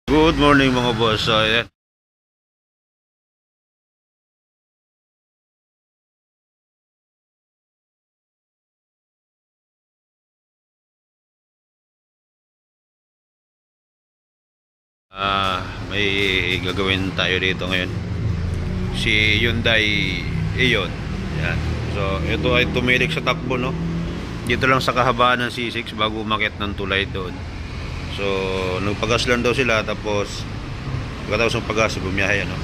Good morning mga boss. So, ayan. May gagawin tayo dito ngayon. Si Hyundai Ion. Ayan. So, ito ay tumirik sa takbo, no? Dito lang sa kahabaan ng C6 bago umakyat ng tulay doon. So, nagpagas lang daw sila tapos pagkatapos ng pagas, bumiyahe, ano?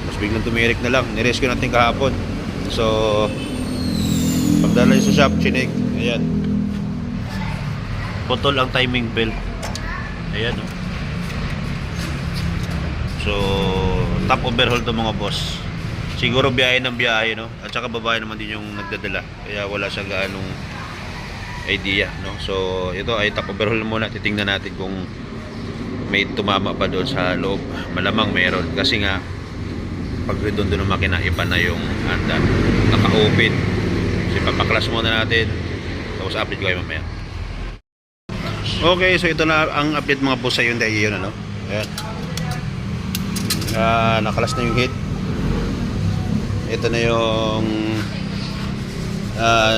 Mas biglang tumirik na lang. Nirescue natin kahapon. So, pagdala sa shop, chinik. Ayan. Putol ang timing belt. Ayan, no? So, top overhaul to mga boss. Siguro biyahe ng biyahe, no? At saka babae naman din yung nagdadala. Kaya wala siya gaanong idea, no? So, ito ay top overhaul muna. Titingnan natin kung may tumama pa doon sa loob. Malamang meron. Kasi nga, pag doon ng makina, iba na yung handa. Naka-open. So, papaklas muna natin. Tapos update ko kayo mamaya. Okay, so ito na ang update mga boss sa Hyundai Ion, ano? Ayan. Nakalas na yung heat. Ito na yung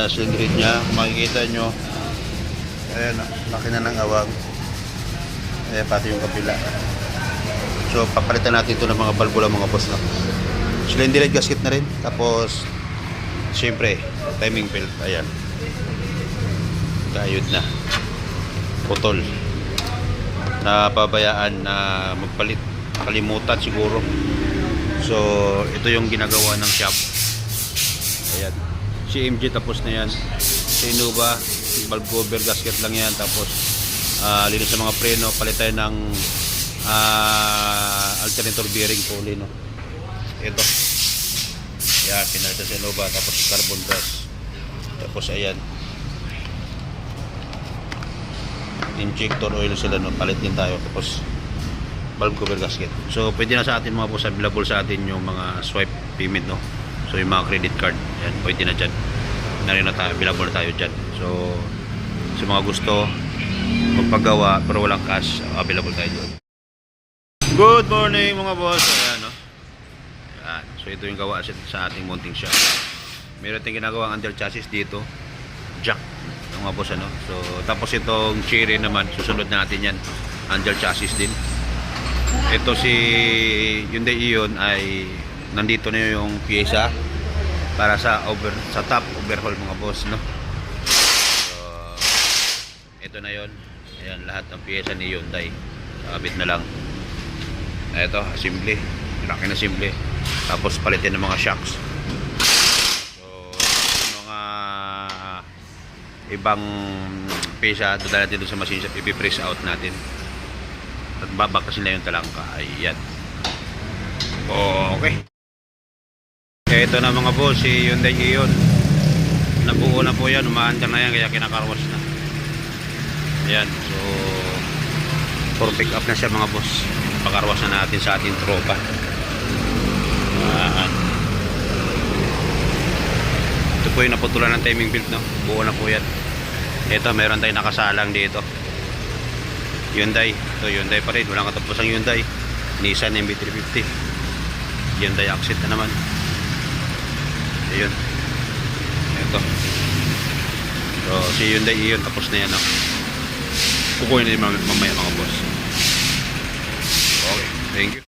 cylinder head nya. Kung makikita nyo, ayan, laki na ng awag. Ayan, pati yung kabila. So papalitan natin ito ng mga balbula mga boss, no? Cylinder head gasket na rin. Tapos syempre timing belt. Ayan, kayod na, putol, napabayaan na magpalit, kalimutan siguro. So ito yung ginagawa ng shop. Ayan, CMG tapos na yan. Sa Innova, valve cover gasket lang yan. Tapos linis sa mga preno, palitan ng alternator bearing pulley, no? Ito, yan, pinalitan sa Innova. Tapos carbon brush. Tapos ayan, injector oil sila, no? Palit din tayo. Tapos valve cover gasket. So pwede na sa atin mga boss, available sa atin yung mga swipe payment, no? So yung mga credit card, yan, pwede na dyan. Narin na tayo, available na tayo dyan. So sa mga gusto magpagawa pero walang cash, available tayo dyan. Good morning mga boss. Ayan, no? Ayan. So ito yung gawa sa ating mounting shop. Meron tayong ginagawang under chassis dito, jack, mga boss, ano? So tapos itong cherry naman, susunod natin yan, under chassis din. Ito si Hyundai Ion ay nandito na yung pyesa para sa top overhaul mga boss, no? So ito na yon. Ayan, lahat ng pyesa ni Hyundai. Kabit na lang. Ito, assembly. Laki na assembly. Tapos palitin ng mga shocks. So mga ibang pyesa dadala natin sa machine shop, ipipress out natin. At babak kasi na yung talangka. Ayan. Okay. Ito na mga boss, si Hyundai Ion. Nabuo na po yan, umaandar na yan, kaya kinakarwas na. Ayan, so for pick up na siya mga boss. Pakarwas na natin sa ating tropa. Ito po yung naputulan ng timing belt, no? Buo na po yan. Ito, meron tayong nakasalang dito. Hyundai, ito Hyundai pa rin, walang katapos ang Hyundai. Nissan MB350, Hyundai Accent na naman. Ayun, ito. So si Hyundai Ion tapos na yan, no? Kukunin na mamaya mga boss. Okay, thank you.